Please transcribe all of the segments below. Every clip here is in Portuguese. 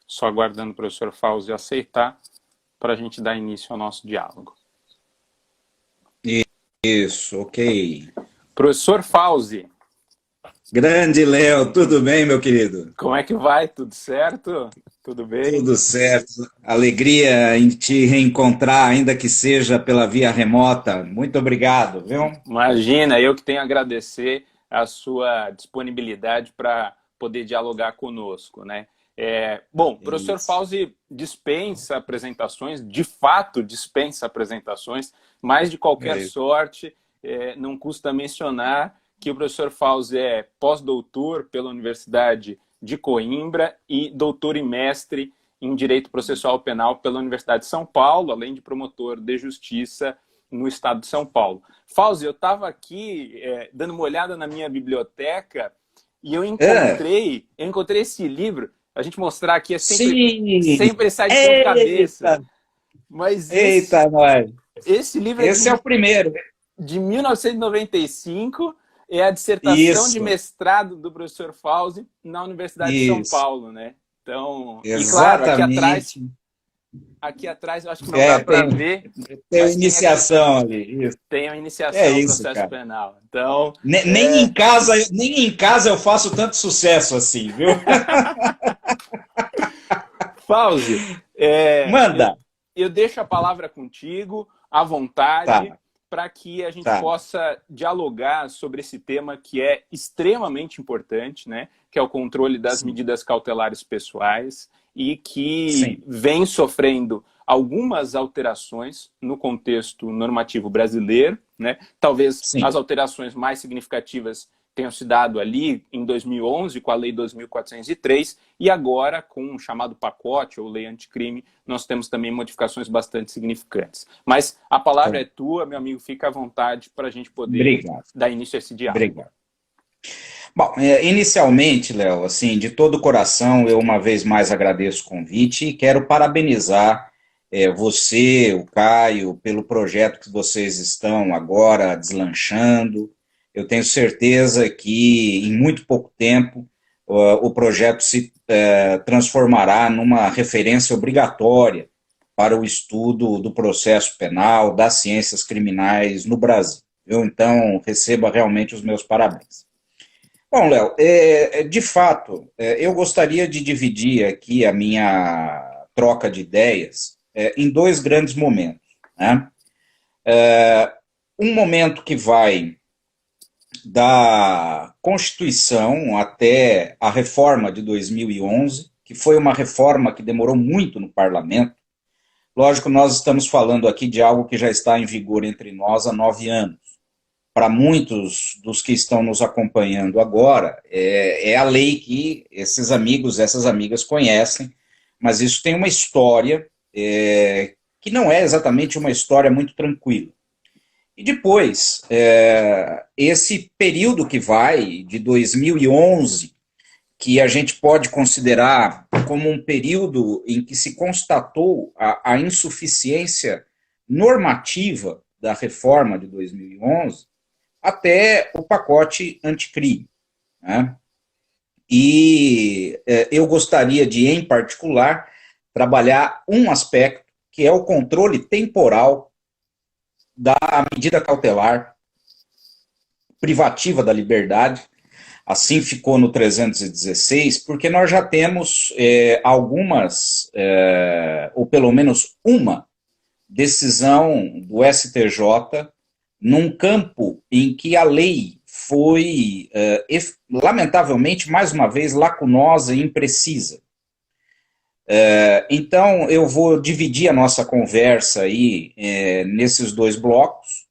Só aguardando o professor Fauzi aceitar para a gente dar início ao nosso diálogo. Isso, ok. Professor Fauzi. Grande Léo, tudo bem, meu querido? Como é que vai? Tudo certo? Tudo bem? Tudo certo. Alegria em te reencontrar, ainda que seja pela via remota. Muito obrigado, viu? Imagina, eu que tenho a agradecer a sua disponibilidade para poder dialogar conosco, né? Bom, o professor Isso. Fauzi dispensa apresentações, de fato dispensa apresentações, mas de qualquer É, sorte, não custa mencionar que o professor Fauzi é pós-doutor pela Universidade de Coimbra e doutor e mestre em Direito Processual Penal pela Universidade de São Paulo, além de promotor de justiça no estado de São Paulo. Fauzi, eu estava aqui dando uma olhada na minha biblioteca e eu é, encontrei esse livro. A gente mostrar aqui sim! sempre sai de ponta cabeça. Eita! Mas Eita, nós! esse livro é Esse é o primeiro. de 1995, é a dissertação de Isso, mestrado do professor Fauzi na Universidade de São isso. Paulo, né? Então, e claro, Exatamente. aqui atrás eu acho que não dá para ver, Tem mas iniciação ali. Isso. tem a É iniciação ao isso, processo cara. penal. Então, Nem em casa eu faço tanto sucesso assim, viu? Fauzi, Manda. eu deixo a palavra contigo, à vontade, Tá, para que a gente tá. possa dialogar sobre esse tema que é extremamente importante, né? Que é o controle das Sim, medidas cautelares pessoais e que sim, vem sofrendo algumas alterações no contexto normativo brasileiro, né? Talvez as sim. alterações mais significativas tenham se dado ali em 2011 com a Lei 2.403 e agora com o chamado pacote ou Lei Anticrime nós temos também modificações bastante significantes. Mas a palavra é Então, tua, meu amigo, fica à vontade para a gente poder obrigado, dar início a esse diálogo. obrigado. Bom, inicialmente, Léo, assim, de todo o coração, eu uma vez mais agradeço o convite e quero parabenizar você, o Caio, pelo projeto que vocês estão agora deslanchando. Eu tenho certeza que em muito pouco tempo o projeto se transformará numa referência obrigatória para o estudo do processo penal, das ciências criminais no Brasil. Então, receba realmente os meus parabéns. Bom, Léo, de fato, eu gostaria de dividir aqui a minha troca de ideias em dois grandes momentos, né? Um momento que vai da Constituição até a reforma de 2011, que foi uma reforma que demorou muito no parlamento. Lógico, nós estamos falando aqui de algo que já está em vigor entre nós há 9 anos. Para muitos dos que estão nos acompanhando agora, é a lei que esses amigos, essas amigas conhecem, mas isso tem uma história que não é exatamente uma história muito tranquila. E depois, esse período que vai, de 2011, que a gente pode considerar como um período em que se constatou a insuficiência normativa da reforma de 2011, até o pacote anticrime, né? E eu gostaria de, em particular, trabalhar um aspecto, que é o controle temporal da medida cautelar privativa da liberdade. Assim ficou no 316, porque nós já temos algumas, ou pelo menos uma, decisão do STJ num campo em que a lei foi, lamentavelmente, mais uma vez, lacunosa e imprecisa. Então, eu vou dividir a nossa conversa aí nesses dois blocos,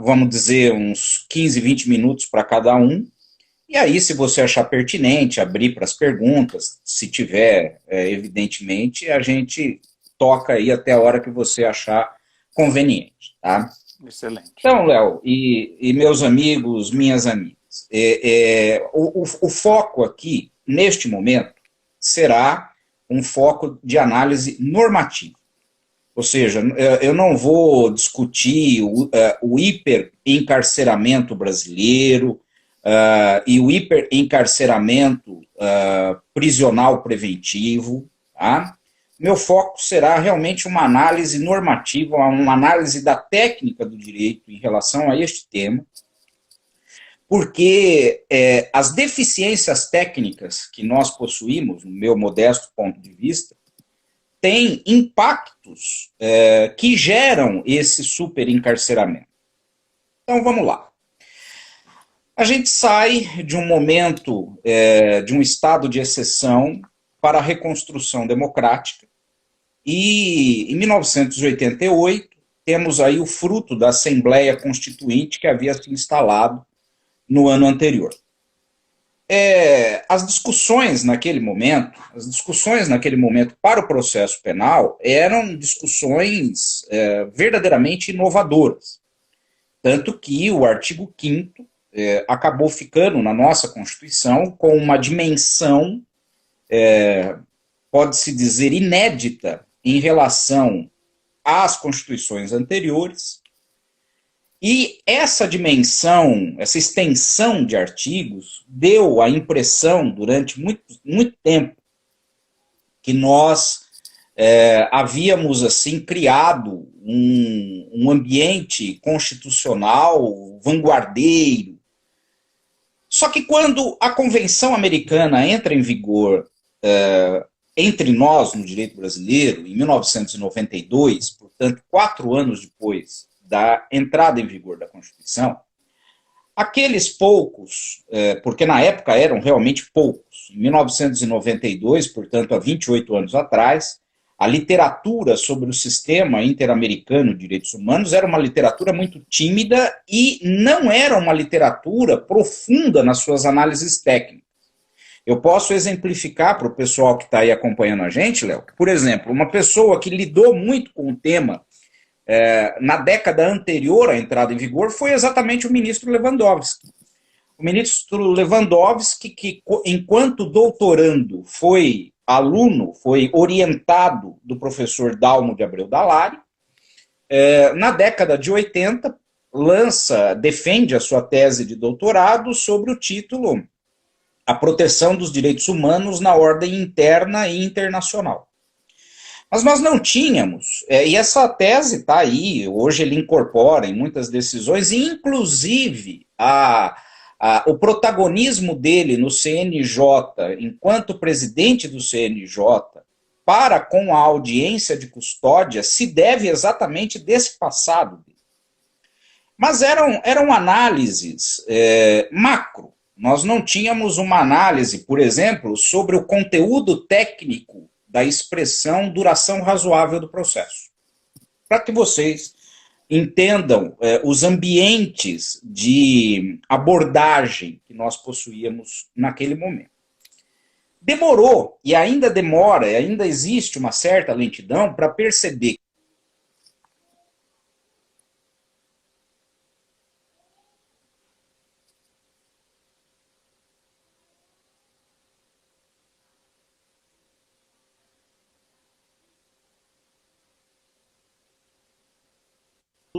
vamos dizer, uns 15, 20 minutos para cada um, e aí, se você achar pertinente, abrir para as perguntas, se tiver, evidentemente, a gente toca aí até a hora que você achar conveniente, tá? Excelente. Então, Léo, e meus amigos, minhas amigas, o foco aqui, neste momento, será um foco de análise normativa. Ou seja, eu não vou discutir o hiperencarceramento brasileiro e o hiperencarceramento prisional preventivo, tá? Meu foco será realmente uma análise normativa, uma análise da técnica do direito em relação a este tema, porque as deficiências técnicas que nós possuímos, no meu modesto ponto de vista, têm impactos que geram esse superencarceramento. Então, vamos lá. A gente sai de um momento, de um estado de exceção para a reconstrução democrática, e em 1988 temos aí o fruto da Assembleia Constituinte que havia se instalado no ano anterior. As discussões naquele momento para o processo penal eram discussões verdadeiramente inovadoras. Tanto que o artigo 5º acabou ficando na nossa Constituição com uma dimensão, pode-se dizer, inédita em relação às constituições anteriores. E essa dimensão, essa extensão de artigos, deu a impressão, durante muito tempo, que nós havíamos assim criado um ambiente constitucional vanguardeiro. Só que quando a Convenção Americana entra em vigor entre nós, no direito brasileiro, em 1992, portanto, 4 anos depois da entrada em vigor da Constituição, aqueles poucos, porque na época eram realmente poucos, em 1992, portanto, há 28 anos atrás, a literatura sobre o sistema interamericano de direitos humanos era uma literatura muito tímida e não era uma literatura profunda nas suas análises técnicas. Eu posso exemplificar para o pessoal que está aí acompanhando a gente, Léo, por exemplo, uma pessoa que lidou muito com o tema na década anterior à entrada em vigor foi exatamente o ministro Lewandowski. O ministro Lewandowski, que enquanto doutorando foi aluno, foi orientado do professor Dalmo de Abreu Dallari, na década de 80, defende a sua tese de doutorado sobre o título A Proteção dos Direitos Humanos na Ordem Interna e Internacional. Mas nós não tínhamos, e essa tese está aí, hoje ele incorpora em muitas decisões, e inclusive o protagonismo dele no CNJ, enquanto presidente do CNJ, para com a audiência de custódia, se deve exatamente desse passado dele. Mas eram análises macro. Nós não tínhamos uma análise, por exemplo, sobre o conteúdo técnico da expressão duração razoável do processo. Para que vocês entendam os ambientes de abordagem que nós possuíamos naquele momento. Demorou, e ainda demora, e ainda existe uma certa lentidão para perceber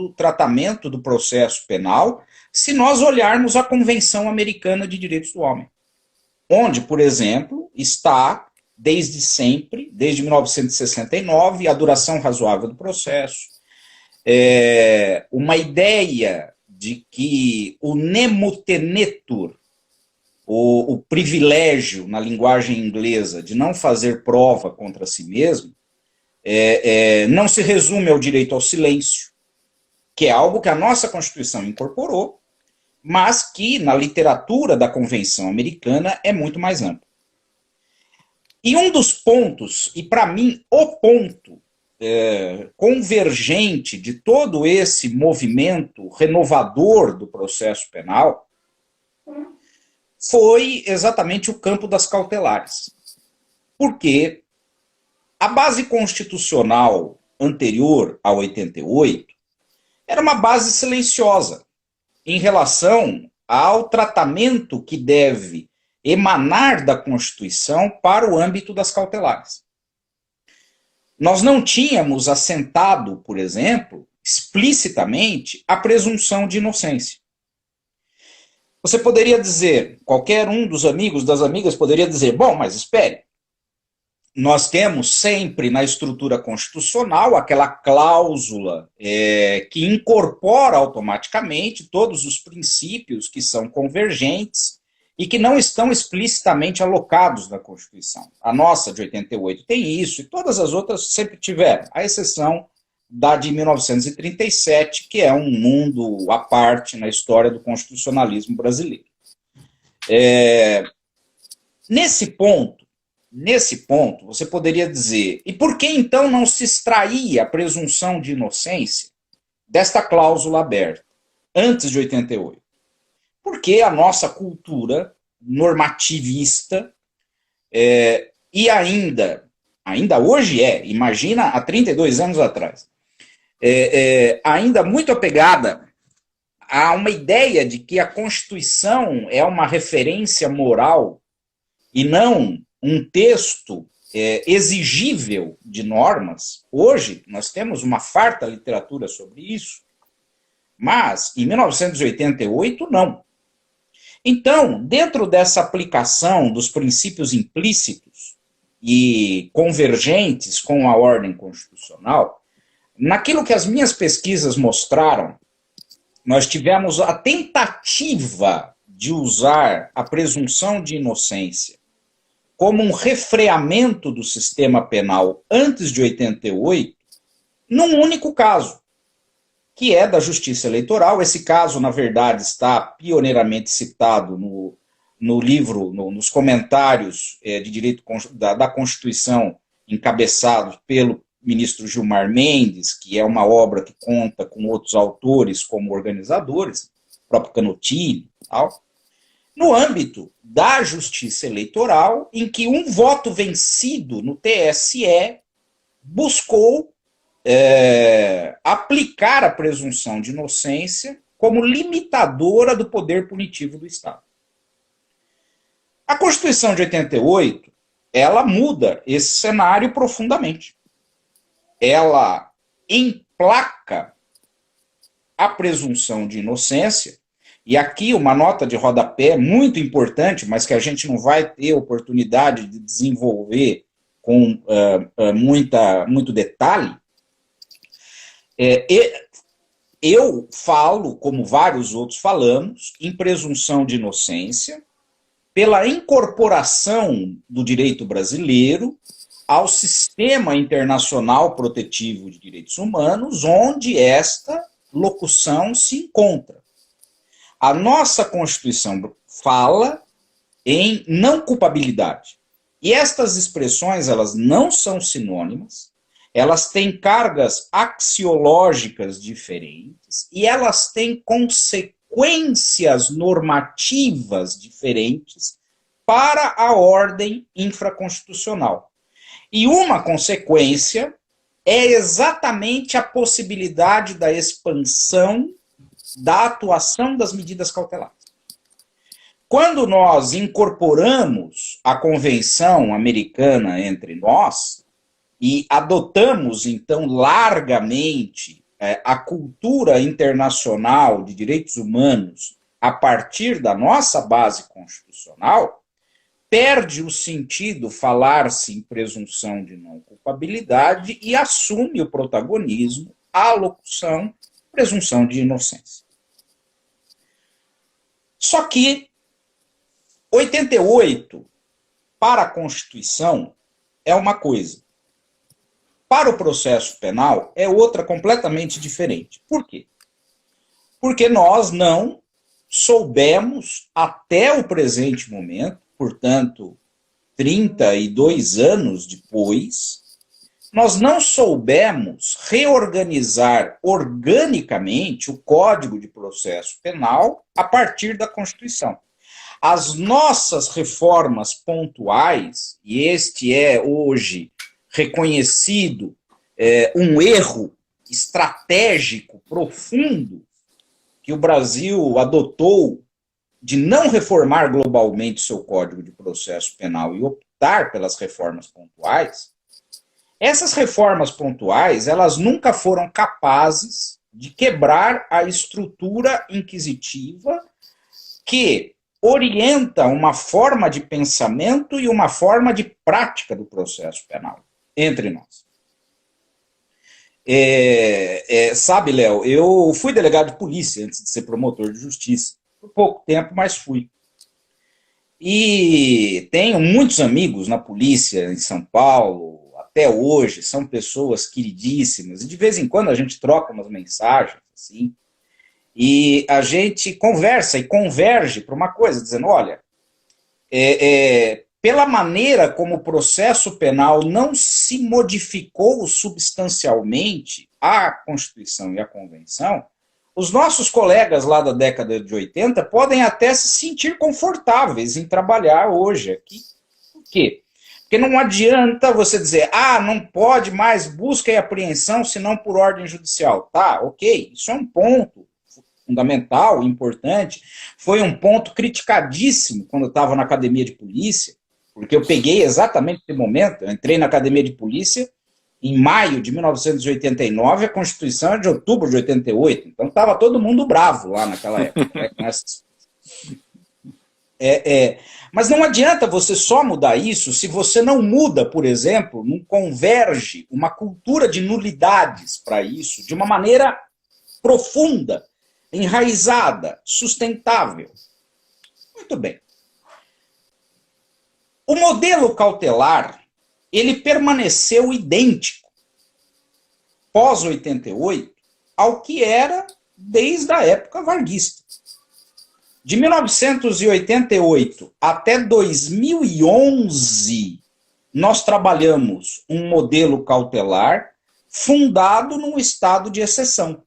o tratamento do processo penal se nós olharmos a Convenção Americana de Direitos do Homem, onde, por exemplo, está desde sempre, desde 1969, a duração razoável do processo, uma ideia de que o nemo tenetur, o privilégio, na linguagem inglesa, de não fazer prova contra si mesmo, não se resume ao direito ao silêncio, que é algo que a nossa Constituição incorporou, mas que na literatura da Convenção Americana é muito mais amplo. E um dos pontos, e para mim o ponto convergente de todo esse movimento renovador do processo penal, foi exatamente o campo das cautelares. Porque a base constitucional anterior a 88 era uma base silenciosa em relação ao tratamento que deve emanar da Constituição para o âmbito das cautelares. Nós não tínhamos assentado, por exemplo, explicitamente a presunção de inocência. Você poderia dizer, qualquer um dos amigos, das amigas poderia dizer, bom, mas espere, nós temos sempre na estrutura constitucional aquela cláusula que incorpora automaticamente todos os princípios que são convergentes e que não estão explicitamente alocados na Constituição. A nossa de 88 tem isso, e todas as outras sempre tiveram, à exceção da de 1937, que é um mundo à parte na história do constitucionalismo brasileiro. Nesse ponto, você poderia dizer, e por que então não se extraía a presunção de inocência desta cláusula aberta, antes de 88? Porque a nossa cultura normativista, e ainda hoje imagina há 32 anos atrás, ainda muito apegada a uma ideia de que a Constituição é uma referência moral e não um texto exigível de normas. Hoje nós temos uma farta literatura sobre isso, mas em 1988 não. Então, dentro dessa aplicação dos princípios implícitos e convergentes com a ordem constitucional, naquilo que as minhas pesquisas mostraram, nós tivemos a tentativa de usar a presunção de inocência como um refreamento do sistema penal antes de 88, num único caso, que é da Justiça Eleitoral. Esse caso, na verdade, está pioneiramente citado no livro, nos comentários de direito da Constituição, encabeçados pelo ministro Gilmar Mendes, que é uma obra que conta com outros autores como organizadores, o próprio Canottilho e tal, no âmbito da Justiça Eleitoral, em que um voto vencido no TSE buscou aplicar a presunção de inocência como limitadora do poder punitivo do Estado. A Constituição de 88, ela muda esse cenário profundamente. Ela emplaca a presunção de inocência, e aqui uma nota de rodapé muito importante, mas que a gente não vai ter oportunidade de desenvolver com muito detalhe. Eu falo, como vários outros falamos, em presunção de inocência pela incorporação do direito brasileiro ao sistema internacional protetivo de direitos humanos, onde esta locução se encontra. A nossa Constituição fala em não culpabilidade. E estas expressões, elas não são sinônimas, elas têm cargas axiológicas diferentes e elas têm consequências normativas diferentes para a ordem infraconstitucional. E uma consequência é exatamente a possibilidade da expansão da atuação das medidas cautelares. Quando nós incorporamos a Convenção Americana entre nós e adotamos, então, largamente a cultura internacional de direitos humanos a partir da nossa base constitucional, perde o sentido falar-se em presunção de não culpabilidade e assume o protagonismo a locução presunção de inocência. Só que 88, para a Constituição, é uma coisa. Para o processo penal, é outra completamente diferente. Por quê? Porque nós não soubemos, até o presente momento, portanto, 32 anos depois, nós não soubemos reorganizar organicamente o Código de Processo Penal a partir da Constituição. As nossas reformas pontuais, e este é hoje reconhecido um erro estratégico profundo que o Brasil adotou de não reformar globalmente seu Código de Processo Penal e optar pelas reformas pontuais, essas reformas pontuais, elas nunca foram capazes de quebrar a estrutura inquisitiva que orienta uma forma de pensamento e uma forma de prática do processo penal entre nós. Sabe, Léo, eu fui delegado de polícia antes de ser promotor de justiça. Por pouco tempo, mas fui. E tenho muitos amigos na polícia em São Paulo, até hoje, são pessoas queridíssimas, e de vez em quando a gente troca umas mensagens, assim, e a gente conversa e converge para uma coisa, dizendo, olha, pela maneira como o processo penal não se modificou substancialmente a Constituição e a Convenção, os nossos colegas lá da década de 80 podem até se sentir confortáveis em trabalhar hoje aqui. Por quê? Porque não adianta você dizer, não pode mais busca e apreensão senão por ordem judicial. Tá, ok, isso é um ponto fundamental, importante, foi um ponto criticadíssimo quando eu estava na academia de polícia, porque eu peguei exatamente esse momento, eu entrei na academia de polícia em maio de 1989, a Constituição é de outubro de 88, então estava todo mundo bravo lá naquela época. Né, com essas... Mas não adianta você só mudar isso se você não muda, por exemplo, não converge uma cultura de nulidades para isso, de uma maneira profunda, enraizada, sustentável. Muito bem. O modelo cautelar, ele permaneceu idêntico, pós-88, ao que era desde a época varguista. De 1988 até 2011, nós trabalhamos um modelo cautelar fundado num estado de exceção.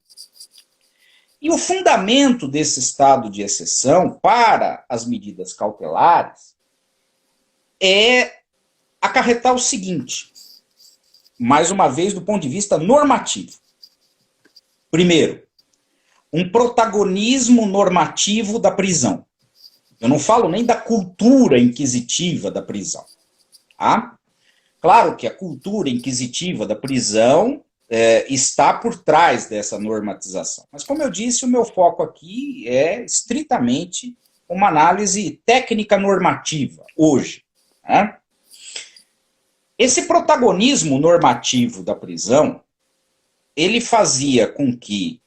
E o fundamento desse estado de exceção para as medidas cautelares é acarretar o seguinte, mais uma vez do ponto de vista normativo. Primeiro, um protagonismo normativo da prisão. Eu não falo nem da cultura inquisitiva da prisão. Tá? Claro que a cultura inquisitiva da prisão está por trás dessa normatização. Mas, como eu disse, o meu foco aqui é estritamente uma análise técnica normativa, hoje. Né? Esse protagonismo normativo da prisão, ele fazia com que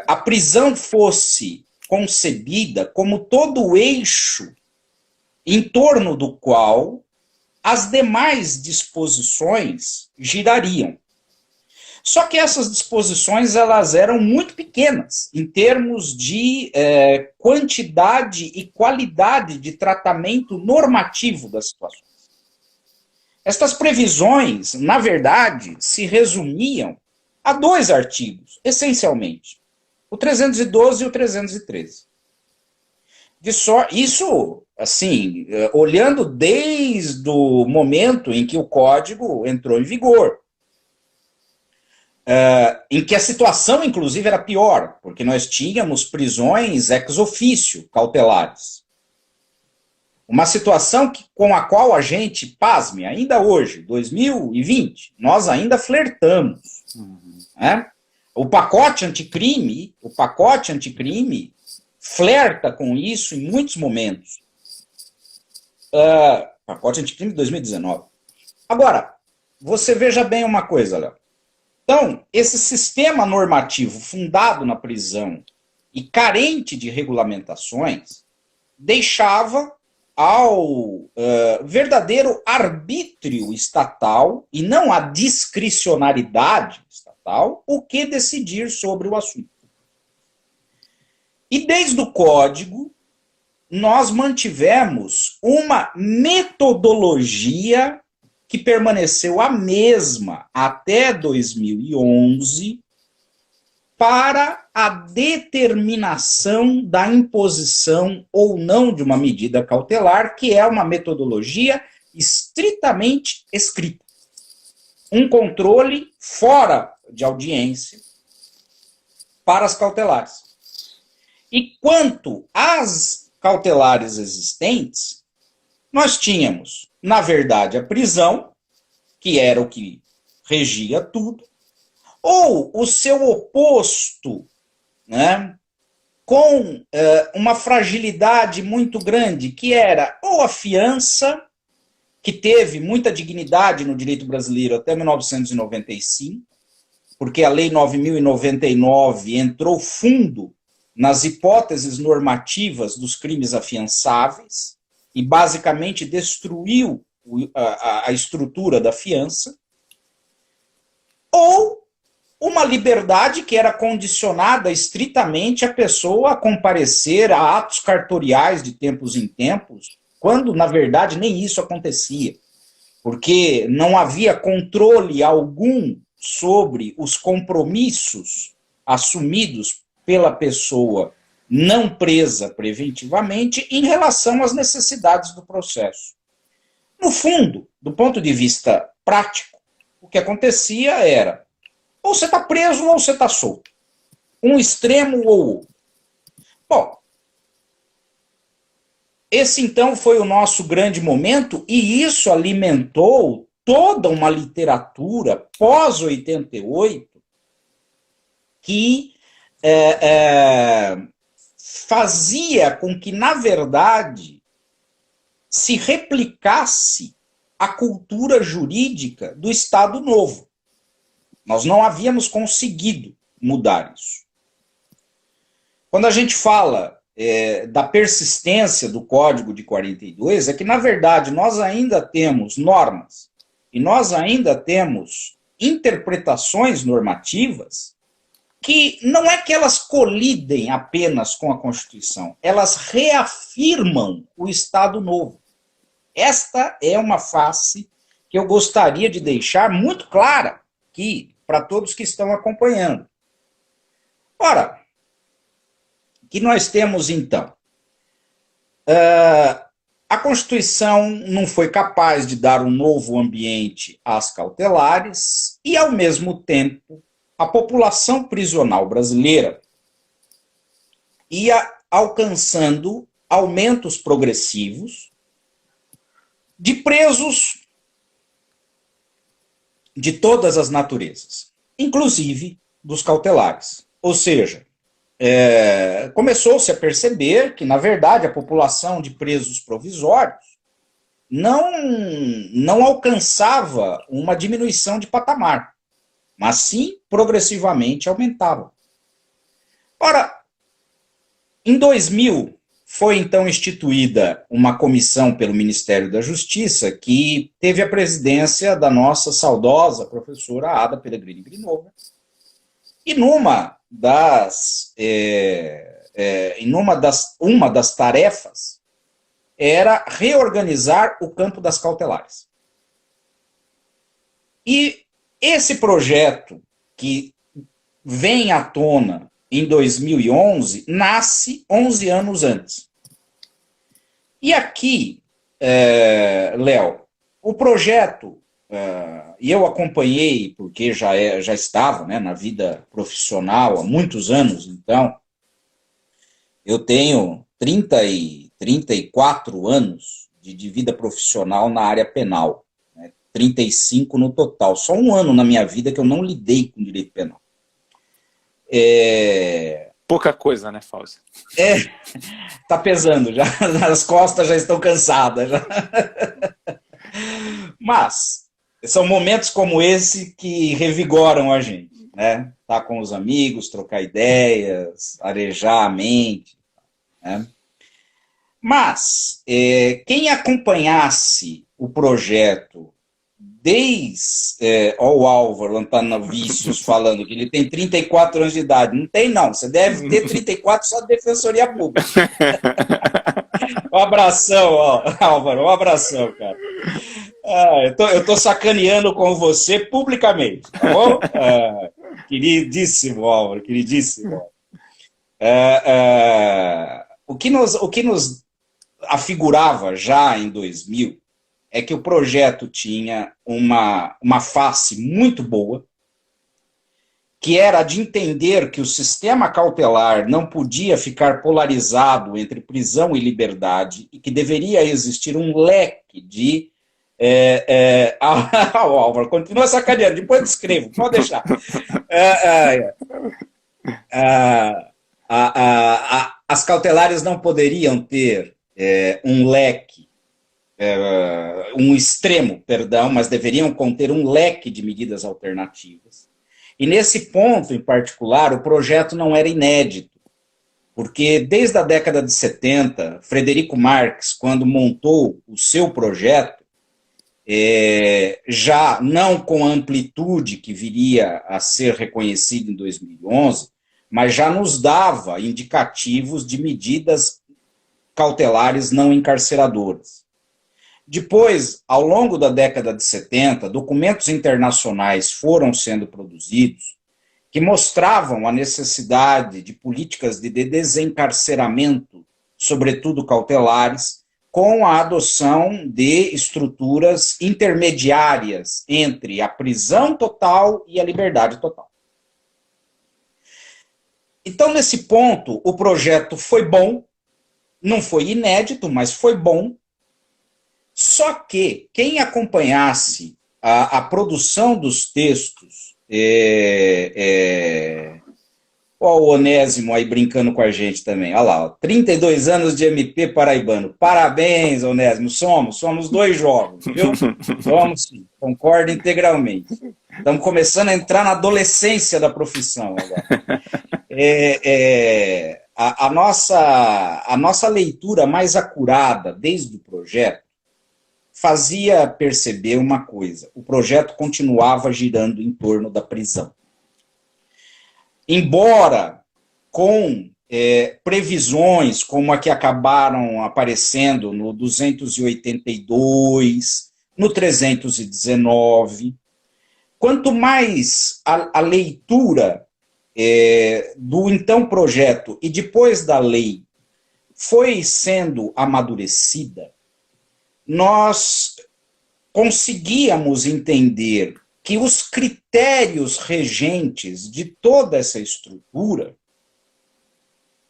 a prisão fosse concebida como todo o eixo em torno do qual as demais disposições girariam. Só que essas disposições elas eram muito pequenas em termos de quantidade e qualidade de tratamento normativo das situações. Estas previsões, na verdade, se resumiam a 2 artigos, essencialmente, o 312 e o 313. Isso, assim, olhando desde o momento em que o Código entrou em vigor, em que a situação, inclusive, era pior, porque nós tínhamos prisões ex officio cautelares. Uma situação com a qual a gente, pasme, ainda hoje, 2020, nós ainda flertamos. Né? O pacote anticrime flerta com isso em muitos momentos. Pacote anticrime de 2019. Agora, você veja bem uma coisa, Léo. Então, esse sistema normativo fundado na prisão e carente de regulamentações deixava ao verdadeiro arbítrio estatal e não à discricionariedade estatal o que decidir sobre o assunto. E desde o Código, nós mantivemos uma metodologia que permaneceu a mesma até 2011 para a determinação da imposição ou não de uma medida cautelar, que é uma metodologia estritamente escrita. Um controle fora de audiência para as cautelares. E quanto às cautelares existentes, nós tínhamos, na verdade, a prisão, que era o que regia tudo, ou o seu oposto, né, com uma fragilidade muito grande, que era ou a fiança, que teve muita dignidade no direito brasileiro até 1995, porque a Lei 9.099 entrou fundo nas hipóteses normativas dos crimes afiançáveis e basicamente destruiu a estrutura da fiança, ou uma liberdade que era condicionada estritamente à pessoa a comparecer a atos cartoriais de tempos em tempos, quando, na verdade, nem isso acontecia, porque não havia controle algum sobre os compromissos assumidos pela pessoa não presa preventivamente em relação às necessidades do processo. No fundo, do ponto de vista prático, o que acontecia era ou você está preso ou você está solto. Um extremo ou outro. Bom, esse então foi o nosso grande momento e isso alimentou toda uma literatura pós-88 que fazia com que, na verdade, se replicasse a cultura jurídica do Estado Novo. Nós não havíamos conseguido mudar isso. Quando a gente fala da persistência do Código de 42, é que, na verdade, nós ainda temos normas e nós ainda temos interpretações normativas que não é que elas colidem apenas com a Constituição, elas reafirmam o Estado Novo. Esta é uma face que eu gostaria de deixar muito clara aqui para todos que estão acompanhando. Ora, o que nós temos então? A Constituição não foi capaz de dar um novo ambiente às cautelares e, ao mesmo tempo, a população prisional brasileira ia alcançando aumentos progressivos de presos de todas as naturezas, inclusive dos cautelares. Ou seja, começou-se a perceber que, na verdade, a população de presos provisórios não alcançava uma diminuição de patamar, mas sim progressivamente aumentava. Ora, em 2000, foi então instituída uma comissão pelo Ministério da Justiça que teve a presidência da nossa saudosa professora Ada Pellegrini Grinova. E uma das tarefas era reorganizar o campo das cautelares. E esse projeto, que vem à tona em 2011, nasce 11 anos antes. E aqui, Léo, o projeto, e eu acompanhei, porque já estava, né, na vida profissional há muitos anos, então, eu tenho 34 anos de vida profissional na área penal, né, 35 no total, só um ano na minha vida que eu não lidei com direito penal. Pouca coisa, né, Fauzi? Tá pesando, já, as costas já estão cansadas. Já. Mas são momentos como esse que revigoram a gente, né? Tá com os amigos, trocar ideias, arejar a mente, né? Mas quem acompanhasse o projeto desde o Álvaro Lantanovicius falando que ele tem 34 anos de idade. Não tem, não. Você deve ter 34 só de Defensoria Pública. Um abração, ó, Álvaro. Um abração, cara. Eu tô sacaneando com você publicamente, tá bom? Queridíssimo, Álvaro, queridíssimo. O que nos afigurava já em 2000 é que o projeto tinha uma face muito boa, que era de entender que o sistema cautelar não podia ficar polarizado entre prisão e liberdade e que deveria existir um leque de... o Álvaro continua sacaneando, depois eu descrevo, pode deixar. as cautelares não poderiam ter um leque, um extremo, perdão, mas deveriam conter um leque de medidas alternativas. E nesse ponto, em particular, o projeto não era inédito, porque desde a década de 70, Frederico Marx, quando montou o seu projeto, já não com a amplitude que viria a ser reconhecida em 2011, mas já nos dava indicativos de medidas cautelares não encarceradoras. Depois, ao longo da década de 70, documentos internacionais foram sendo produzidos que mostravam a necessidade de políticas de desencarceramento, sobretudo cautelares, com a adoção de estruturas intermediárias entre a prisão total e a liberdade total. Então, nesse ponto, o projeto foi bom, não foi inédito, mas foi bom. Só que quem acompanhasse a produção dos textos, ó, o Onésimo aí brincando com a gente também, olha lá, ó, 32 anos de MP paraibano, parabéns, Onésimo, somos dois jovens, viu? Somos sim, concordo integralmente. Estamos começando a entrar na adolescência da profissão agora. A nossa leitura mais acurada desde o projeto fazia perceber uma coisa: o projeto continuava girando em torno da prisão. Embora com previsões como a que acabaram aparecendo no 282, no 319, quanto mais a leitura do então projeto e depois da lei foi sendo amadurecida, nós conseguíamos entender que os critérios regentes de toda essa estrutura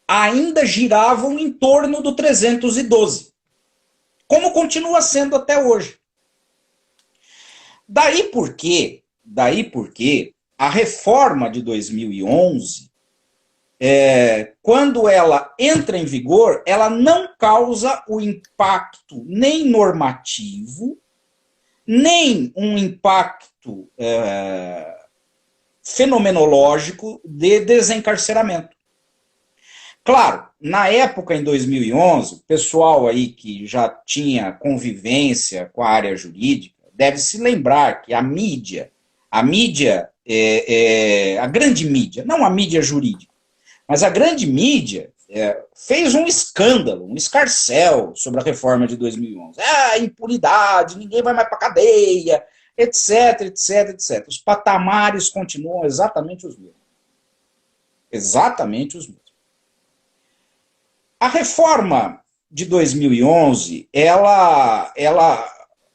ainda giravam em torno do 312, como continua sendo até hoje. Daí porque a reforma de 2011, quando ela entra em vigor, ela não causa o impacto nem normativo, nem um impacto fenomenológico de desencarceramento. Claro, na época, em 2011, o pessoal aí que já tinha convivência com a área jurídica deve se lembrar que a grande mídia, não a mídia jurídica, mas a grande mídia fez um escândalo, um escarcéu sobre a reforma de 2011. Impunidade, ninguém vai mais para a cadeia, etc, etc, etc. Os patamares continuam exatamente os mesmos. Exatamente os mesmos. A reforma de 2011, ela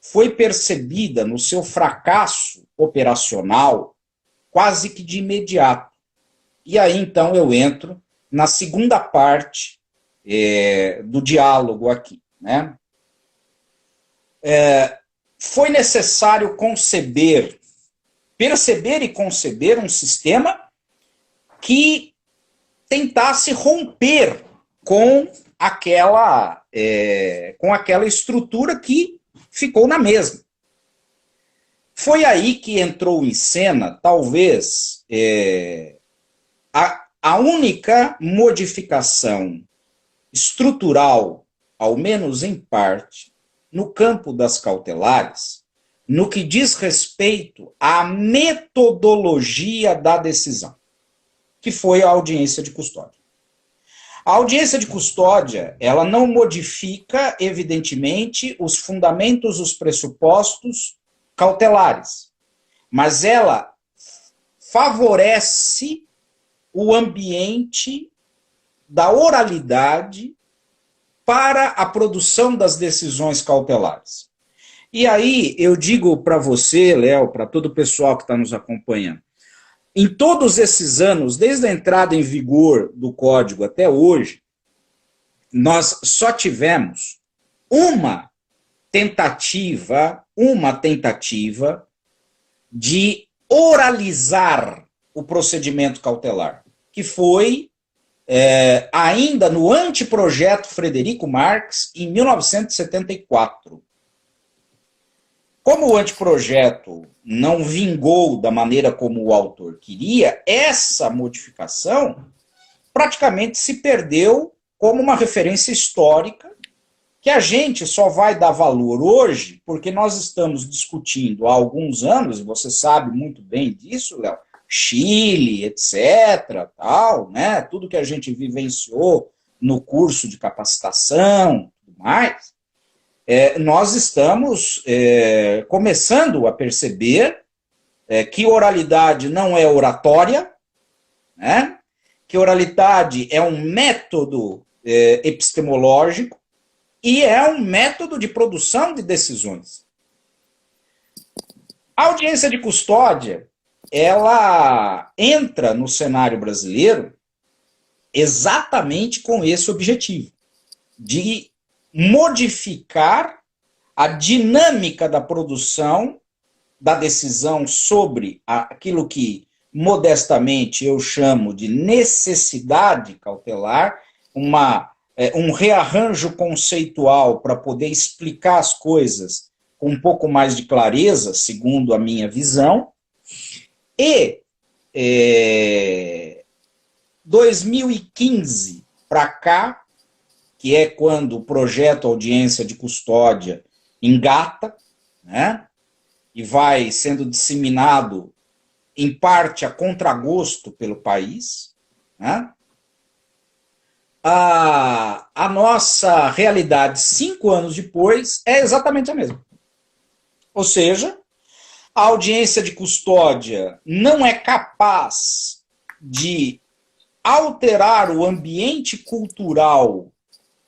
foi percebida no seu fracasso operacional quase que de imediato. E aí, então, eu entro na segunda parte do diálogo aqui, né? Foi necessário perceber e conceber um sistema que tentasse romper com aquela estrutura que ficou na mesma. Foi aí que entrou em cena, talvez, a única modificação estrutural, ao menos em parte, no campo das cautelares, no que diz respeito à metodologia da decisão, que foi a audiência de custódia. A audiência de custódia, ela não modifica, evidentemente, os fundamentos, os pressupostos cautelares, mas ela favorece o ambiente da oralidade para a produção das decisões cautelares. E aí eu digo para você, Léo, para todo o pessoal que está nos acompanhando, em todos esses anos, desde a entrada em vigor do Código até hoje, nós só tivemos uma tentativa de oralizar o procedimento cautelar, que foi ainda no anteprojeto Frederico Marx, em 1974. Como o anteprojeto não vingou da maneira como o autor queria, essa modificação praticamente se perdeu como uma referência histórica que a gente só vai dar valor hoje porque nós estamos discutindo há alguns anos, e você sabe muito bem disso, Léo, Chile, etc., tal, né, tudo que a gente vivenciou no curso de capacitação, tudo mais, nós estamos começando a perceber que oralidade não é oratória, né, que oralidade é um método epistemológico e é um método de produção de decisões. A audiência de custódia, ela entra no cenário brasileiro exatamente com esse objetivo, de modificar a dinâmica da produção da decisão sobre aquilo que, modestamente, eu chamo de necessidade cautelar, um rearranjo conceitual para poder explicar as coisas com um pouco mais de clareza, segundo a minha visão, e 2015 para cá, que é quando o projeto Audiência de Custódia engata, né, e vai sendo disseminado, em parte, a contragosto pelo país, né, a nossa realidade 5 anos depois é exatamente a mesma. Ou seja, a audiência de custódia não é capaz de alterar o ambiente cultural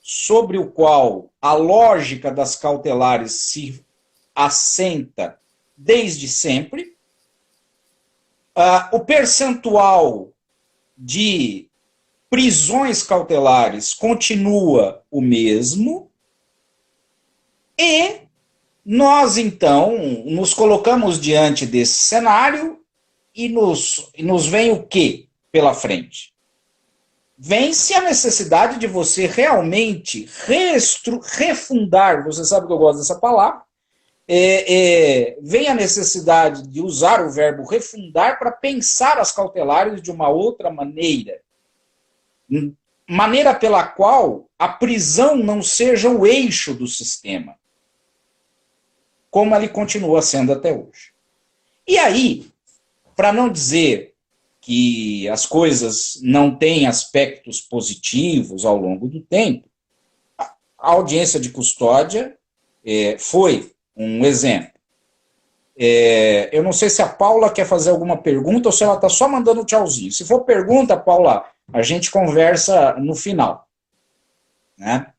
sobre o qual a lógica das cautelares se assenta desde sempre. O percentual de prisões cautelares continua o mesmo e nós, então, nos colocamos diante desse cenário e nos vem o quê pela frente? Vem-se a necessidade de você realmente refundar, você sabe que eu gosto dessa palavra, vem a necessidade de usar o verbo refundar para pensar as cautelares de uma outra maneira. Maneira pela qual a prisão não seja o eixo do sistema, como ele continua sendo até hoje. E aí, para não dizer que as coisas não têm aspectos positivos ao longo do tempo, a audiência de custódia foi um exemplo. Eu não sei se a Paula quer fazer alguma pergunta ou se ela está só mandando um tchauzinho. Se for pergunta, Paula, a gente conversa no final. Né?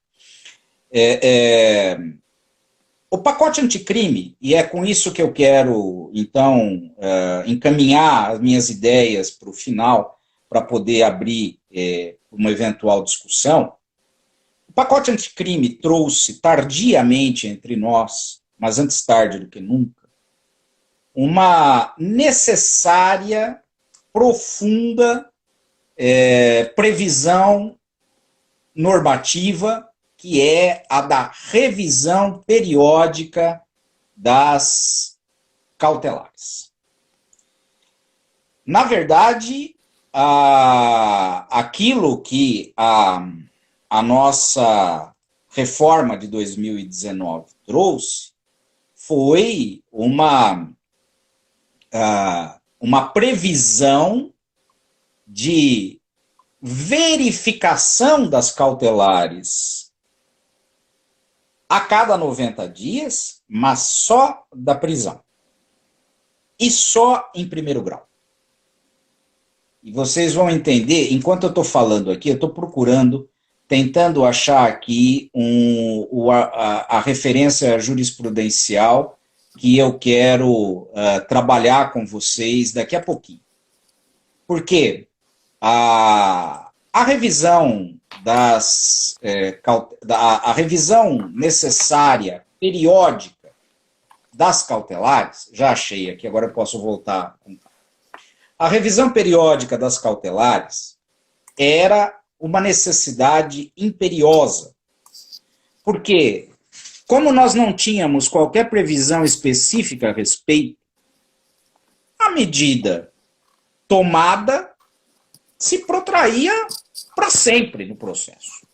O pacote anticrime, e é com isso que eu quero, então, encaminhar as minhas ideias para o final, para poder abrir uma eventual discussão. O pacote anticrime trouxe tardiamente entre nós, mas antes tarde do que nunca, uma necessária, profunda previsão normativa, que é a da revisão periódica das cautelares. Na verdade, aquilo que a nossa reforma de 2019 trouxe foi uma previsão de verificação das cautelares a cada 90 dias, mas só da prisão. E só em primeiro grau. E vocês vão entender, enquanto eu estou falando aqui, eu estou procurando, tentando achar aqui a referência jurisprudencial que eu quero trabalhar com vocês daqui a pouquinho. Porque a revisão a revisão necessária, periódica, das cautelares, já achei aqui, agora eu posso voltar. A revisão periódica das cautelares era uma necessidade imperiosa. Porque, como nós não tínhamos qualquer previsão específica a respeito, a medida tomada se protraía para sempre no processo.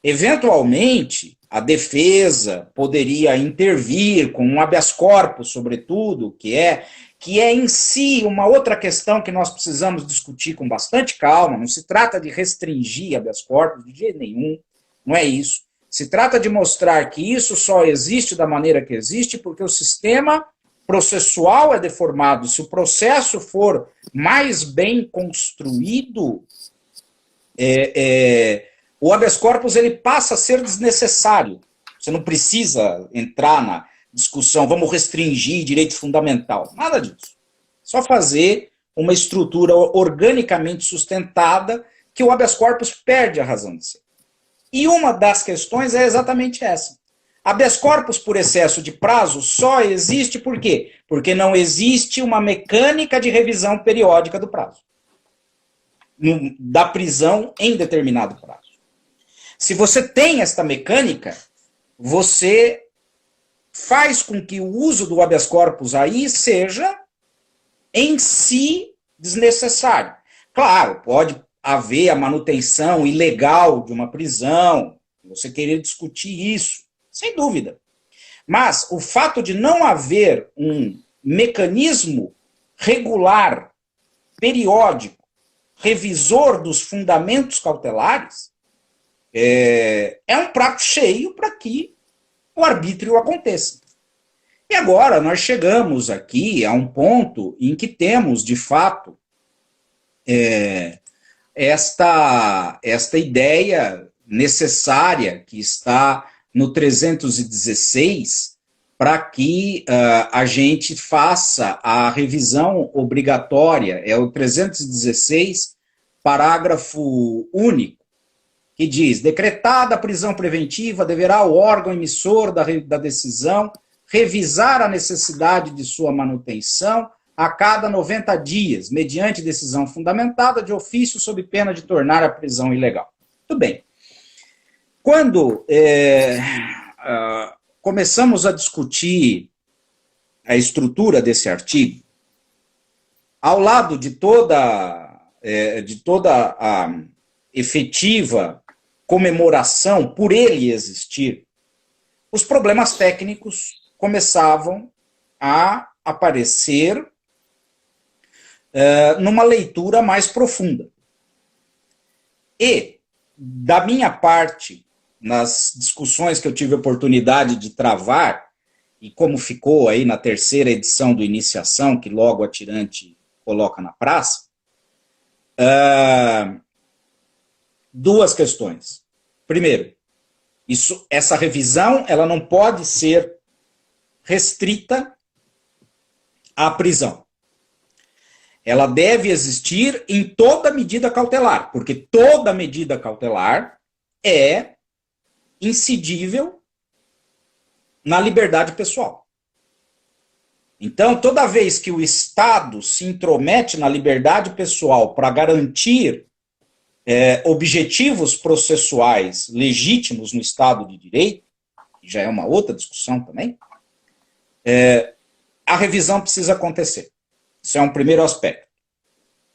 Eventualmente, a defesa poderia intervir com um habeas corpus, sobretudo, que é em si uma outra questão que nós precisamos discutir com bastante calma. Não se trata de restringir habeas corpus de jeito nenhum, não é isso. Se trata de mostrar que isso só existe da maneira que existe porque o sistema processual é deformado. Se o processo for mais bem construído, o habeas corpus ele passa a ser desnecessário. Você não precisa entrar na discussão, vamos restringir direito fundamental. Nada disso. Só fazer uma estrutura organicamente sustentada que o habeas corpus perde a razão de ser. E uma das questões é exatamente essa. Habeas corpus por excesso de prazo só existe por quê? Porque não existe uma mecânica de revisão periódica do prazo. Da prisão em determinado prazo. Se você tem esta mecânica, você faz com que o uso do habeas corpus aí seja, em si, desnecessário. Claro, pode haver a manutenção ilegal de uma prisão, você querer discutir isso, sem dúvida. Mas o fato de não haver um mecanismo regular, periódico, revisor dos fundamentos cautelares, é um prato cheio para que o arbítrio aconteça. E agora nós chegamos aqui a um ponto em que temos, de fato, esta ideia necessária que está no 316 para que a gente faça a revisão obrigatória. É o 316, parágrafo único, que diz: decretada a prisão preventiva, deverá o órgão emissor da decisão revisar a necessidade de sua manutenção a cada 90 dias, mediante decisão fundamentada de ofício sob pena de tornar a prisão ilegal. Muito bem. Quando começamos a discutir a estrutura desse artigo, ao lado de toda a efetiva comemoração por ele existir, os problemas técnicos começavam a aparecer numa leitura mais profunda. E, da minha parte, nas discussões que eu tive a oportunidade de travar, e como ficou aí na terceira edição do Iniciação, que logo a Tirante coloca na praça, duas questões. Primeiro, essa revisão ela não pode ser restrita à prisão. Ela deve existir em toda medida cautelar, porque toda medida cautelar é incidível na liberdade pessoal. Então, toda vez que o Estado se intromete na liberdade pessoal para garantir objetivos processuais legítimos no Estado de Direito, que já é uma outra discussão também, a revisão precisa acontecer. Isso é um primeiro aspecto.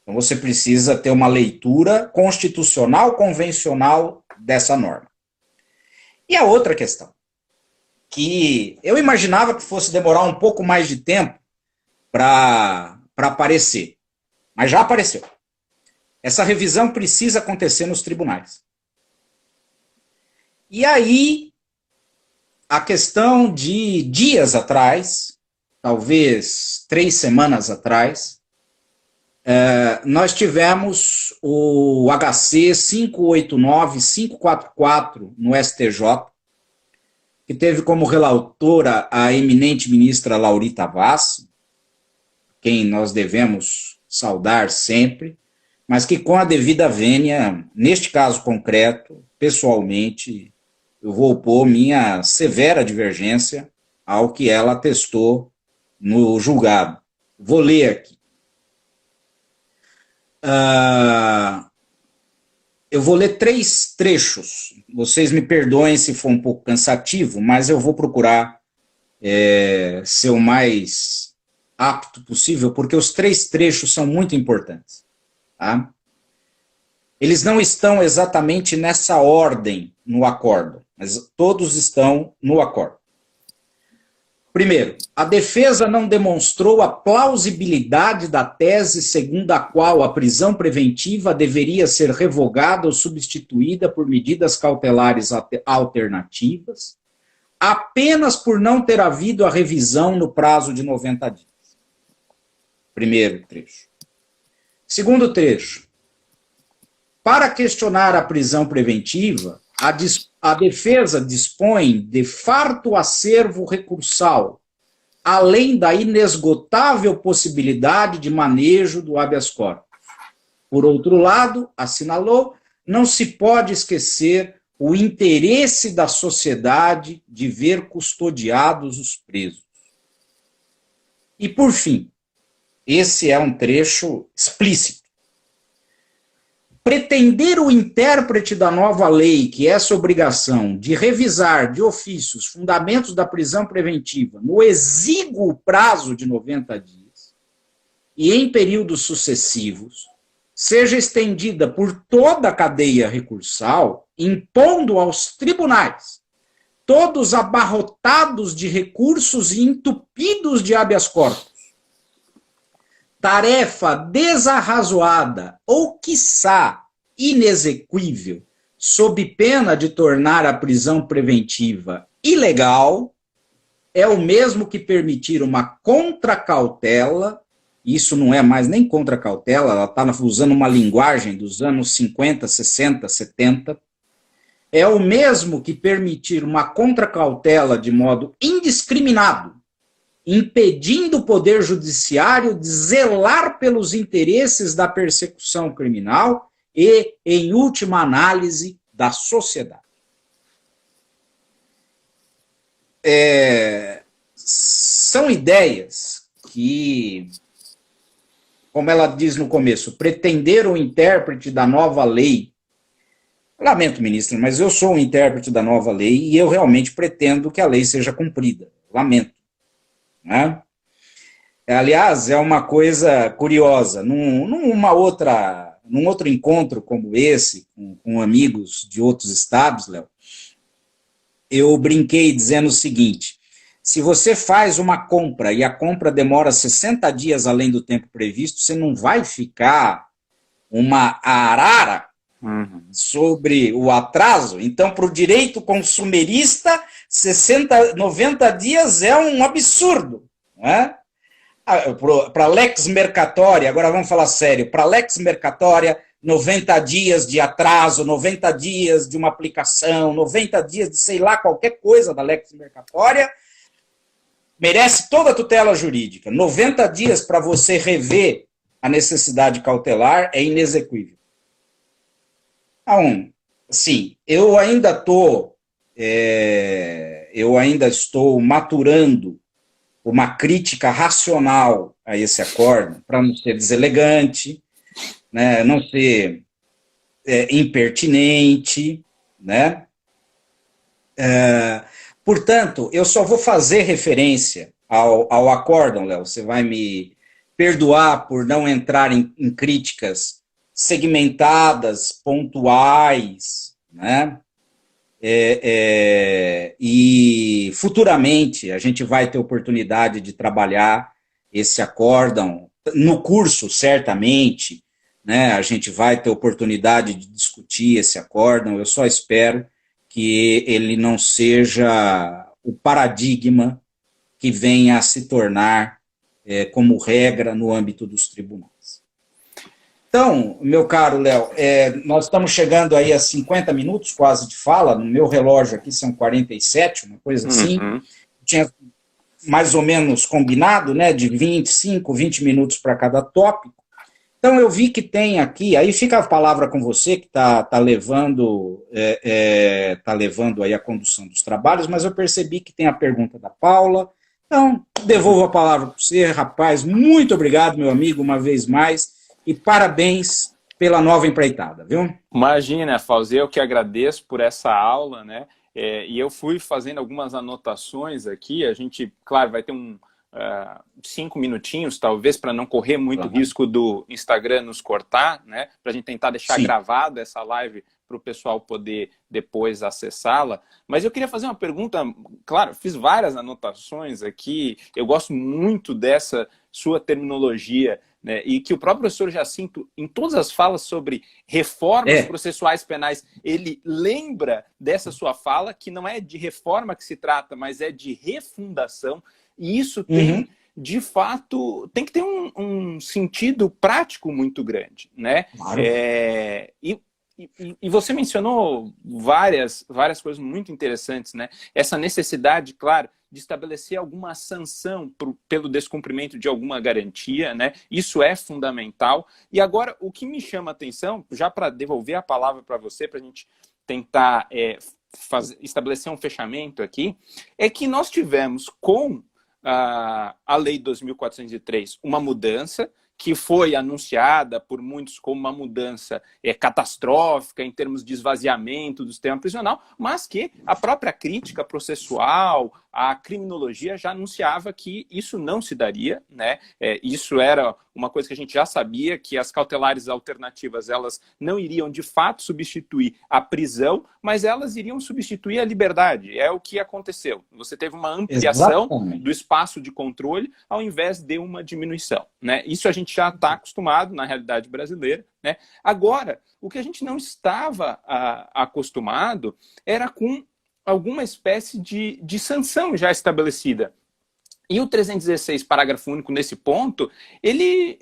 Então, você precisa ter uma leitura constitucional, convencional dessa norma. E a outra questão, que eu imaginava que fosse demorar um pouco mais de tempo para aparecer, mas já apareceu. Essa revisão precisa acontecer nos tribunais. E aí, a questão de dias atrás, talvez 3 semanas atrás, nós tivemos o HC 589-544 no STJ, que teve como relatora a eminente ministra Laurita Vaz, quem nós devemos saudar sempre, mas que com a devida vênia, neste caso concreto, pessoalmente, eu vou opor minha severa divergência ao que ela atestou no julgado. Vou ler aqui. Eu vou ler 3 trechos. Vocês me perdoem se for um pouco cansativo, mas eu vou procurar ser o mais apto possível, porque os 3 trechos são muito importantes. Tá? Eles não estão exatamente nessa ordem no acórdão, mas todos estão no acórdão. Primeiro, a defesa não demonstrou a plausibilidade da tese segundo a qual a prisão preventiva deveria ser revogada ou substituída por medidas cautelares alternativas, apenas por não ter havido a revisão no prazo de 90 dias. Primeiro trecho. Segundo trecho. Para questionar a prisão preventiva, a defesa dispõe de farto acervo recursal, além da inesgotável possibilidade de manejo do habeas corpus. Por outro lado, assinalou, não se pode esquecer o interesse da sociedade de ver custodiados os presos. E, por fim, esse é um trecho explícito. Pretender o intérprete da nova lei, que é essa obrigação de revisar de ofício os fundamentos da prisão preventiva no exíguo prazo de 90 dias e em períodos sucessivos, seja estendida por toda a cadeia recursal, impondo aos tribunais, todos abarrotados de recursos e entupidos de habeas corpus, tarefa desarrazoada ou, quiçá, inexequível, sob pena de tornar a prisão preventiva ilegal, é o mesmo que permitir uma contracautela. Isso não é mais nem contracautela, ela está usando uma linguagem dos anos 50, 60, 70, é o mesmo que permitir uma contracautela de modo indiscriminado, impedindo o Poder Judiciário de zelar pelos interesses da persecução criminal e, em última análise, da sociedade. São ideias que, como ela diz no começo, pretender o intérprete da nova lei. Lamento, ministro, mas eu sou um intérprete da nova lei e eu realmente pretendo que a lei seja cumprida. Lamento. Né? Aliás, é uma coisa curiosa. Num outro encontro como esse, com amigos de outros estados, Léo, eu brinquei dizendo o seguinte: se você faz uma compra e a compra demora 60 dias além do tempo previsto, você não vai ficar uma arara sobre o atraso. Então, para o direito consumerista, 90 dias é um absurdo. Não é? Para a lex mercatória, agora vamos falar sério, para a lex mercatória, 90 dias de atraso, 90 dias de uma aplicação, 90 dias de sei lá, qualquer coisa da lex mercatória, merece toda a tutela jurídica. 90 dias para você rever a necessidade cautelar é inexequível. Então, sim, eu ainda estou maturando uma crítica racional a esse acórdão, para não ser deselegante, né, não ser impertinente, né? Portanto, eu só vou fazer referência ao acórdão, Léo, você vai me perdoar por não entrar em críticas segmentadas, pontuais, né? E futuramente a gente vai ter oportunidade de trabalhar esse acórdão no curso, certamente, né? A gente vai ter oportunidade de discutir esse acórdão. Eu só espero que ele não seja o paradigma que venha a se tornar como regra no âmbito dos tribunais. Então, meu caro Léo, nós estamos chegando aí a 50 minutos quase de fala, no meu relógio aqui são 47, uma coisa assim, tinha mais ou menos combinado, né, de 25, 20 minutos para cada tópico. Então, eu vi que tem aqui, aí fica a palavra com você, que tá levando aí a condução dos trabalhos, mas eu percebi que tem a pergunta da Paula. Então, devolvo a palavra para você, rapaz. Muito obrigado, meu amigo, uma vez mais, e parabéns pela nova empreitada, viu? Imagina, Fauzi, eu que agradeço por essa aula, né? E eu fui fazendo algumas anotações aqui. A gente, claro, vai ter 5 minutinhos, talvez, para não correr muito risco do Instagram nos cortar, né? Para a gente tentar deixar gravada essa live para o pessoal poder depois acessá-la. Mas eu queria fazer uma pergunta, claro, fiz várias anotações aqui, eu gosto muito dessa sua terminologia, né, e que o próprio professor Jacinto, em todas as falas sobre reformas processuais penais, ele lembra dessa sua fala, que não é de reforma que se trata, mas é de refundação, e isso tem, de fato, tem que ter um sentido prático muito grande, né? Claro. E você mencionou várias coisas muito interessantes, né? Essa necessidade, claro, de estabelecer alguma sanção pelo descumprimento de alguma garantia, né? Isso é fundamental. E agora, o que me chama a atenção, já para devolver a palavra para você, para a gente tentar estabelecer um fechamento aqui, é que nós tivemos com a Lei 2.403 uma mudança que foi anunciada por muitos como uma mudança catastrófica em termos de esvaziamento do sistema prisional, mas que a própria crítica processual, a criminologia já anunciava que isso não se daria, né? Isso era uma coisa que a gente já sabia, que as cautelares alternativas elas não iriam de fato substituir a prisão, mas elas iriam substituir a liberdade. É o que aconteceu. Você teve uma ampliação do espaço de controle ao invés de uma diminuição, né? Isso a gente já está acostumado na realidade brasileira, né? Agora, o que a gente não estava acostumado era com alguma espécie de sanção já estabelecida. E o 316, parágrafo único, nesse ponto, ele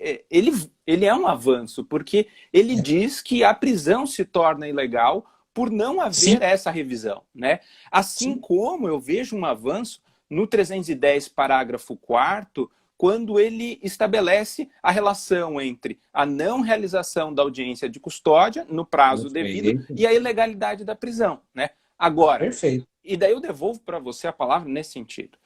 é um avanço, porque ele diz que a prisão se torna ilegal por não haver essa revisão, né? Assim como eu vejo um avanço no 310, parágrafo 4º, quando ele estabelece a relação entre a não realização da audiência de custódia no prazo devido e a ilegalidade da prisão, né? Agora, e daí eu devolvo para você a palavra nesse sentido.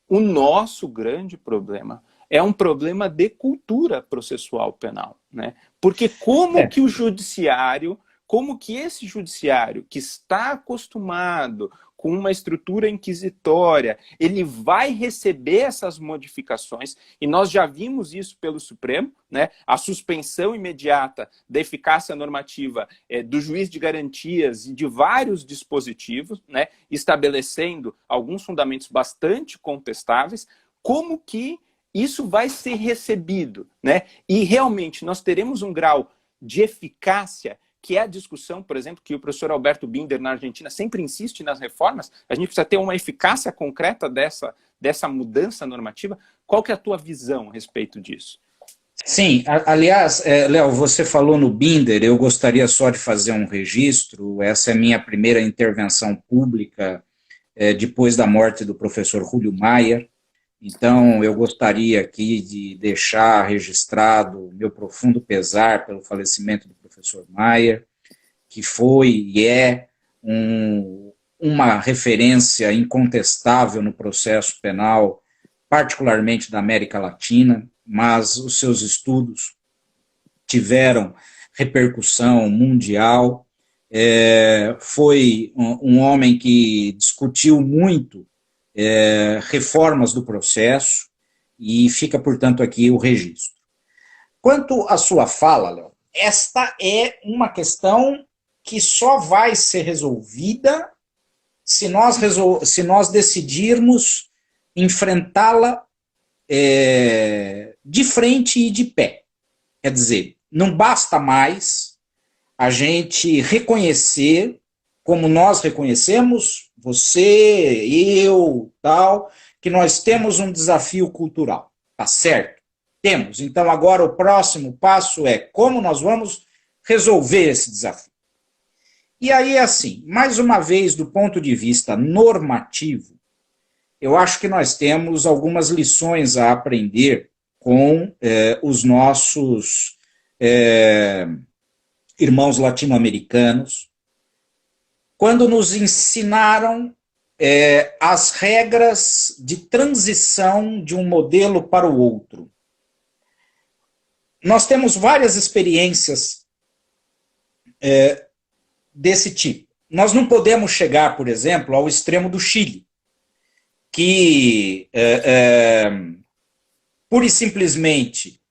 O nosso grande problema é um problema de cultura processual penal, né? Porque como que o judiciário, como que esse judiciário que está acostumado com uma estrutura inquisitória, ele vai receber essas modificações, e nós já vimos isso pelo Supremo, né? A suspensão imediata da eficácia normativa do juiz de garantias e de vários dispositivos, né? Estabelecendo alguns fundamentos bastante contestáveis, como que isso vai ser recebido, né? E realmente nós teremos um grau de eficácia, que é a discussão, por exemplo, que o professor Alberto Binder, na Argentina, sempre insiste nas reformas. A gente precisa ter uma eficácia concreta dessa mudança normativa. Qual que é a tua visão a respeito disso? Sim, aliás, Léo, você falou no Binder, eu gostaria só de fazer um registro. Essa é a minha primeira intervenção pública depois da morte do professor Júlio Mayer. Então, eu gostaria aqui de deixar registrado meu profundo pesar pelo falecimento do professor Mayer, que foi e é uma referência incontestável no processo penal, particularmente da América Latina, mas os seus estudos tiveram repercussão mundial. Foi um homem que discutiu muito reformas do processo, e fica, portanto, aqui o registro. Quanto à sua fala, Léo, esta é uma questão que só vai ser resolvida se nós decidirmos enfrentá-la de frente e de pé. Quer dizer, não basta mais a gente reconhecer, como nós reconhecemos, você, eu, tal, que nós temos um desafio cultural, tá certo? Temos. Então, agora o próximo passo é como nós vamos resolver esse desafio. E aí, assim, mais uma vez, do ponto de vista normativo, eu acho que nós temos algumas lições a aprender com os nossos irmãos latino-americanos, quando nos ensinaram as regras de transição de um modelo para o outro. Nós temos várias experiências desse tipo. Nós não podemos chegar, por exemplo, ao extremo do Chile, que pura e simplesmente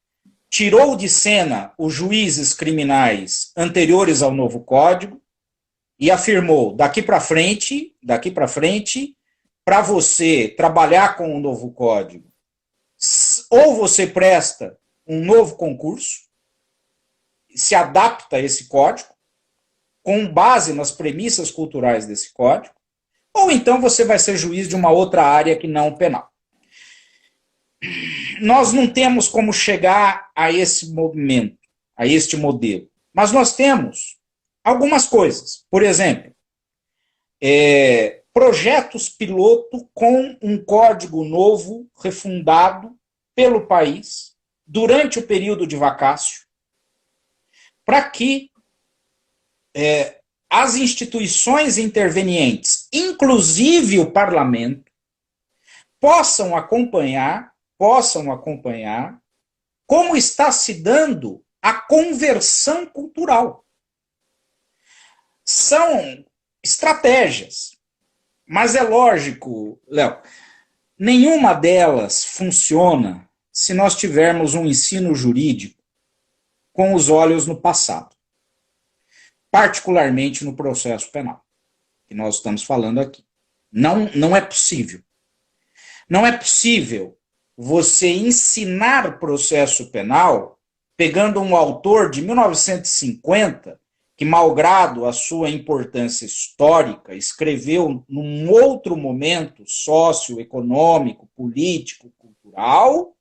tirou de cena os juízes criminais anteriores ao novo Código e afirmou, daqui para frente, para você trabalhar com o novo Código, ou você presta um novo concurso, se adapta a esse código, com base nas premissas culturais desse código, ou então você vai ser juiz de uma outra área que não penal. Nós não temos como chegar a esse movimento, a este modelo, mas nós temos algumas coisas. Por exemplo, projetos piloto com um código novo, refundado pelo país, durante o período de vacácio, para que as instituições intervenientes, inclusive o parlamento, possam acompanhar como está se dando a conversão cultural. São estratégias, mas é lógico, Léo, nenhuma delas funciona se nós tivermos um ensino jurídico com os olhos no passado, particularmente no processo penal, que nós estamos falando aqui. Não é possível. Não é possível você ensinar processo penal pegando um autor de 1950, que, malgrado a sua importância histórica, escreveu num outro momento socioeconômico, político, cultural,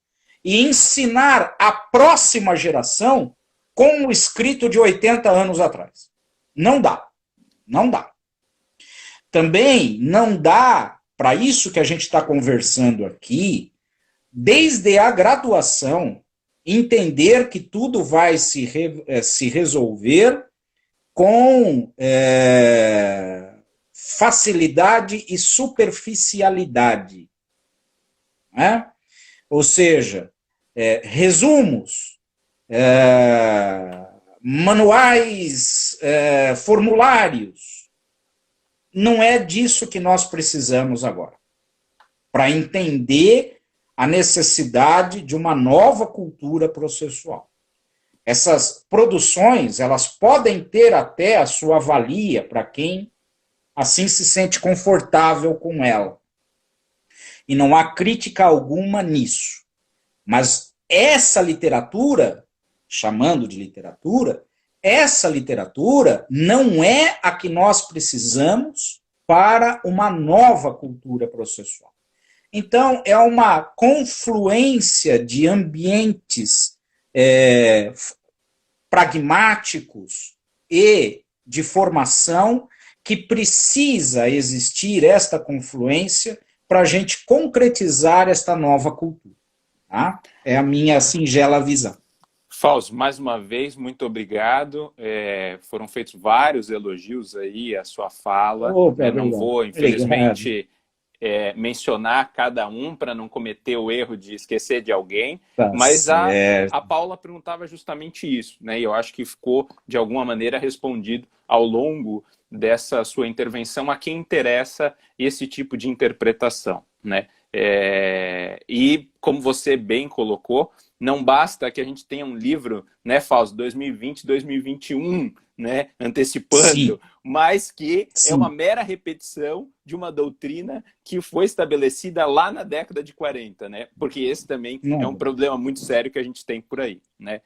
e ensinar a próxima geração com o escrito de 80 anos atrás. Não dá. Não dá. Também não dá, para isso que a gente está conversando aqui, desde a graduação, entender que tudo vai se resolver com facilidade e superficialidade. Né? Ou seja, resumos, manuais, formulários. Não é disso que nós precisamos agora, para entender a necessidade de uma nova cultura processual. Essas produções, elas podem ter até a sua valia para quem assim se sente confortável com ela. E não há crítica alguma nisso. Mas essa literatura, chamando de literatura, essa literatura não é a que nós precisamos para uma nova cultura processual. Então, é uma confluência de ambientes pragmáticos e de formação que precisa existir esta confluência para a gente concretizar esta nova cultura. Tá? É a minha singela visão. Fausto, mais uma vez, muito obrigado. Foram feitos vários elogios aí à sua fala. Não vou, infelizmente, mencionar cada um para não cometer o erro de esquecer de alguém, mas a Paula perguntava justamente isso, né? E eu acho que ficou, de alguma maneira, respondido ao longo dessa sua intervenção a quem interessa esse tipo de interpretação, né? E, como você bem colocou, não basta que a gente tenha um livro, né, Fausto, 2020, 2021, né, antecipando, mas que é uma mera repetição de uma doutrina que foi estabelecida lá na década de 40, né? Porque esse também é um problema muito sério que a gente tem por aí, né?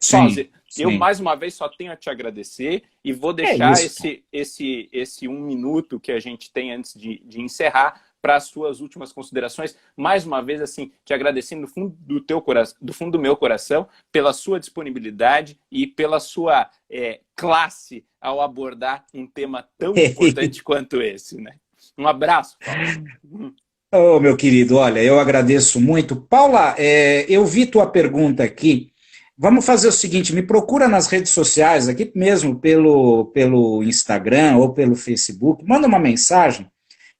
Fausto, eu mais uma vez só tenho a te agradecer e vou deixar esse 1 minuto que a gente tem antes de encerrar para as suas últimas considerações. Mais uma vez, assim, te agradecendo do fundo do meu coração pela sua disponibilidade e pela sua classe ao abordar um tema tão importante quanto esse, né? Um abraço, Paulo. Oh, meu querido, olha, eu agradeço muito. Paula, eu vi tua pergunta aqui. Vamos fazer o seguinte, me procura nas redes sociais, aqui mesmo pelo Instagram ou pelo Facebook, manda uma mensagem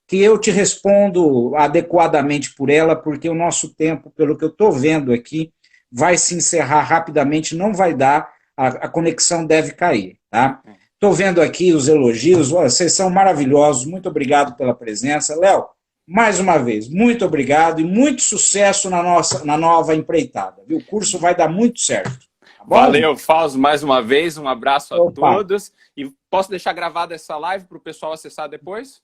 que eu te respondo adequadamente por ela, porque o nosso tempo, pelo que eu estou vendo aqui, vai se encerrar rapidamente, não vai dar, a conexão deve cair, tá? Estou vendo aqui os elogios, vocês são maravilhosos, muito obrigado pela presença. Léo, mais uma vez, muito obrigado e muito sucesso na nova empreitada. Viu? O curso vai dar muito certo. Tá bom? Valeu, Fausto, mais uma vez, um abraço a Opa. todos. E posso deixar gravada essa live para o pessoal acessar depois?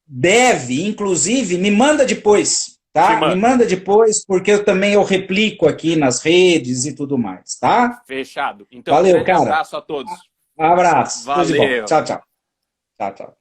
Deve, inclusive, me manda depois, tá? Me manda depois, porque eu replico aqui nas redes e tudo mais, tá? Fechado. Então, valeu, um grande cara. abraço a todos. Abraço. Valeu. Tudo de bom. Tchau, tchau. Tchau, tchau.